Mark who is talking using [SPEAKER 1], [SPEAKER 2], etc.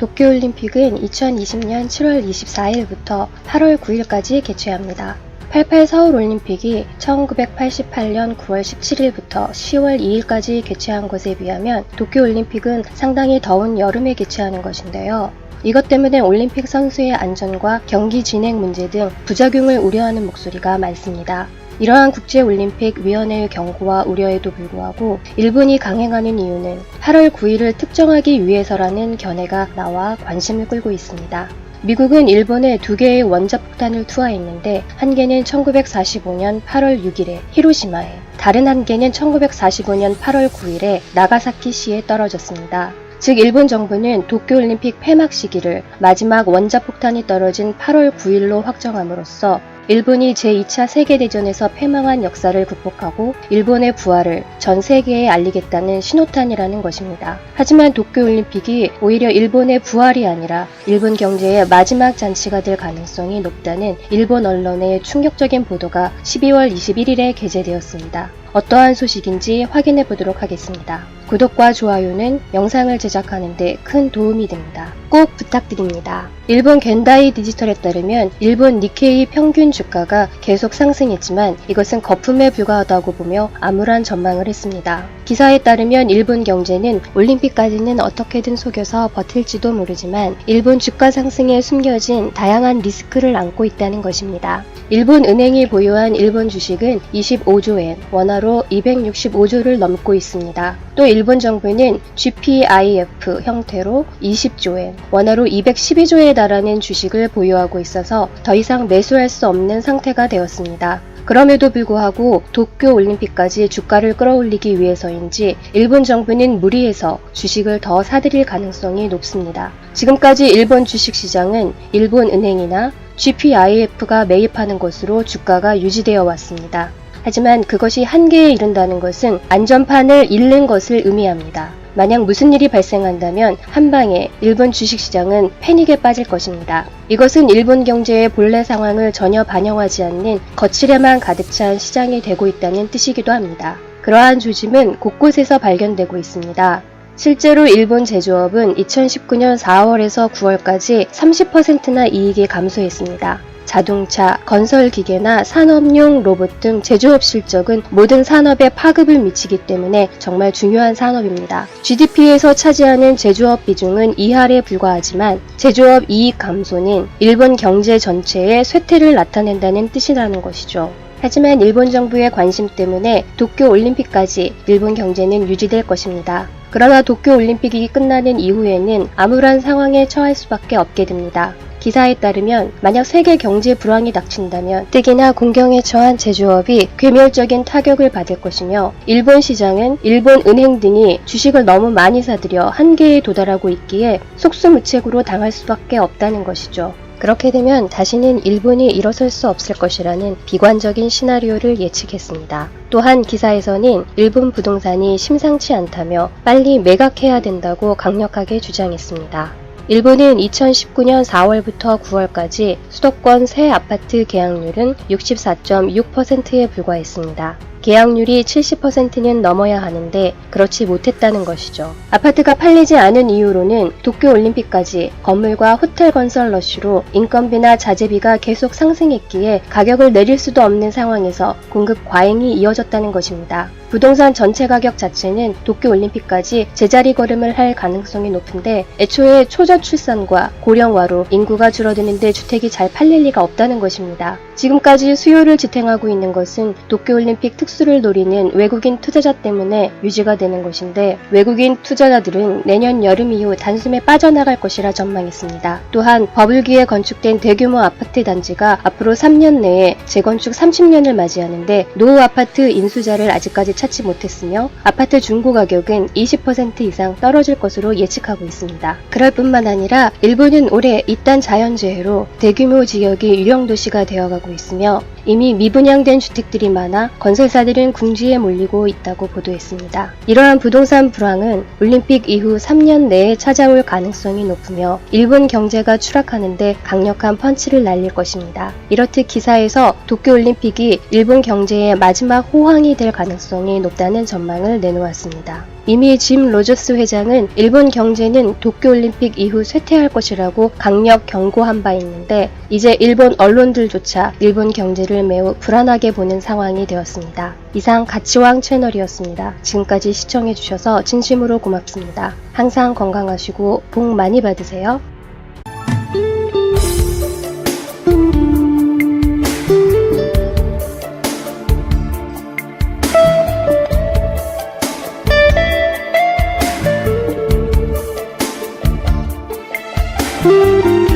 [SPEAKER 1] 도쿄올림픽은 2020년 7월 24일부터 8월 9일까지 개최합니다. 88 서울올림픽이 1988년 9월 17일부터 10월 2일까지 개최한 것에 비하면 도쿄올림픽은 상당히 더운 여름에 개최하는 것인데요. 이것 때문에 올림픽 선수의 안전과 경기 진행 문제 등 부작용을 우려하는 목소리가 많습니다. 이러한 국제올림픽위원회의 경고와 우려에도 불구하고 일본이 강행하는 이유는 8월 9일을 특정하기 위해서라는 견해가 나와 관심을 끌고 있습니다. 미국은 일본에 2개의 원자폭탄을 투하했는데 한 개는 1945년 8월 6일에 히로시마에, 다른 한 개는 1945년 8월 9일에 나가사키시에 떨어졌습니다. 즉 일본 정부는 도쿄올림픽 폐막 시기를 마지막 원자폭탄이 떨어진 8월 9일로 확정함으로써 일본이 제2차 세계대전에서 패망한 역사를 극복하고 일본의 부활을 전 세계에 알리겠다는 신호탄이라는 것입니다. 하지만 도쿄올림픽이 오히려 일본의 부활이 아니라 일본 경제의 마지막 잔치가 될 가능성이 높다는 일본 언론의 충격적인 보도가 12월 21일에 게재되었습니다. 어떠한 소식인지 확인해 보도록 하겠습니다. 구독과 좋아요는 영상을 제작하는 데 큰 도움이 됩니다. 꼭 부탁드립니다. 일본 겐다이 디지털에 따르면 일본 니케이 평균 주가가 계속 상승했지만 이것은 거품에 불과하다고 보며 암울한 전망을 했습니다. 기사에 따르면 일본 경제는 올림픽까지는 어떻게든 속여서 버틸지도 모르지만 일본 주가 상승에 숨겨진 다양한 리스크를 안고 있다는 것입니다. 일본 은행이 보유한 일본 주식은 25조엔, 원화로 265조를 넘고 있습니다. 또 일본 정부는 GPIF 형태로 20조엔, 원화로 212조에 달하는 주식을 보유하고 있어서 더 이상 매수할 수 없는 상태가 되었습니다. 그럼에도 불구하고 도쿄올림픽까지 주가를 끌어올리기 위해서인지 일본 정부는 무리해서 주식을 더 사들일 가능성이 높습니다. 지금까지 일본 주식시장은 일본 은행이나 GPIF가 매입하는 것으로 주가가 유지되어 왔습니다. 하지만 그것이 한계에 이른다는 것은 안전판을 잃는 것을 의미합니다. 만약 무슨 일이 발생한다면 한방에 일본 주식시장은 패닉에 빠질 것입니다. 이것은 일본 경제의 본래 상황을 전혀 반영하지 않는 거칠에만 가득 찬 시장이 되고 있다는 뜻이기도 합니다. 그러한 조짐은 곳곳에서 발견되고 있습니다. 실제로 일본 제조업은 2019년 4월에서 9월까지 30%나 이익이 감소했습니다. 자동차, 건설기계나 산업용 로봇 등 제조업 실적은 모든 산업에 파급을 미치기 때문에 정말 중요한 산업입니다. GDP에서 차지하는 제조업 비중은 2할에 불과하지만 제조업 이익 감소는 일본 경제 전체의 쇠퇴를 나타낸다는 뜻이라는 것이죠. 하지만 일본 정부의 관심 때문에 도쿄올림픽까지 일본 경제는 유지될 것입니다. 그러나 도쿄올림픽이 끝나는 이후에는 암울한 상황에 처할 수밖에 없게 됩니다. 기사에 따르면 만약 세계 경제 불황이 닥친다면 특히나 공경에 처한 제조업이 괴멸적인 타격을 받을 것이며 일본 시장은 일본 은행 등이 주식을 너무 많이 사들여 한계에 도달하고 있기에 속수무책으로 당할 수밖에 없다는 것이죠. 그렇게 되면 다시는 일본이 일어설 수 없을 것이라는 비관적인 시나리오를 예측했습니다. 또한 기사에서는 일본 부동산이 심상치 않다며 빨리 매각해야 된다고 강력하게 주장했습니다. 일본은 2019년 4월부터 9월까지 수도권 새 아파트 계약률은 64.6%에 불과했습니다. 계약률이 70%는 넘어야 하는데 그렇지 못했다는 것이죠. 아파트가 팔리지 않은 이유로는 도쿄올림픽까지 건물과 호텔 건설 러쉬로 인건비나 자재비가 계속 상승했기에 가격을 내릴 수도 없는 상황에서 공급 과잉이 이어졌다는 것입니다. 부동산 전체 가격 자체는 도쿄올림픽까지 제자리 걸음을 할 가능성이 높은데 애초에 초저출산과 고령화로 인구가 줄어드는데 주택이 잘 팔릴 리가 없다는 것입니다. 지금까지 수요를 지탱하고 있는 것은 도쿄올림픽 특수를 노리는 외국인 투자자 때문에 유지가 되는 것인데 외국인 투자자들은 내년 여름 이후 단숨에 빠져나갈 것이라 전망했습니다. 또한 버블기에 건축된 대규모 아파트 단지가 앞으로 3년 내에 재건축 30년을 맞이하는데 노후 아파트 인수자를 아직까지 찾지 못했으며 아파트 중고 가격은 20% 이상 떨어질 것으로 예측하고 있습니다. 그럴 뿐만 아니라 일본은 올해 이딴 자연재해로 대규모 지역이 유령도시가 되어가고 있으며 이미 미분양된 주택들이 많아 건설사들은 궁지에 몰리고 있다고 보도했습니다. 이러한 부동산 불황은 올림픽 이후 3년 내에 찾아올 가능성이 높으며 일본 경제가 추락하는데 강력한 펀치를 날릴 것입니다. 이렇듯 기사에서 도쿄올림픽이 일본 경제의 마지막 호황이 될 가능성이 높다는 전망을 내놓았습니다. 이미 짐 로저스 회장은 일본 경제는 도쿄올림픽 이후 쇠퇴할 것이라고 강력 경고한 바 있는데 이제 일본 언론들조차 일본 경제를 매우 불안하게 보는 상황이 되었습니다. 이상 가치왕 채널이었습니다. 지금까지 시청해주셔서 진심으로 고맙습니다. 항상 건강하시고 복 많이 받으세요.
[SPEAKER 2] Thank you.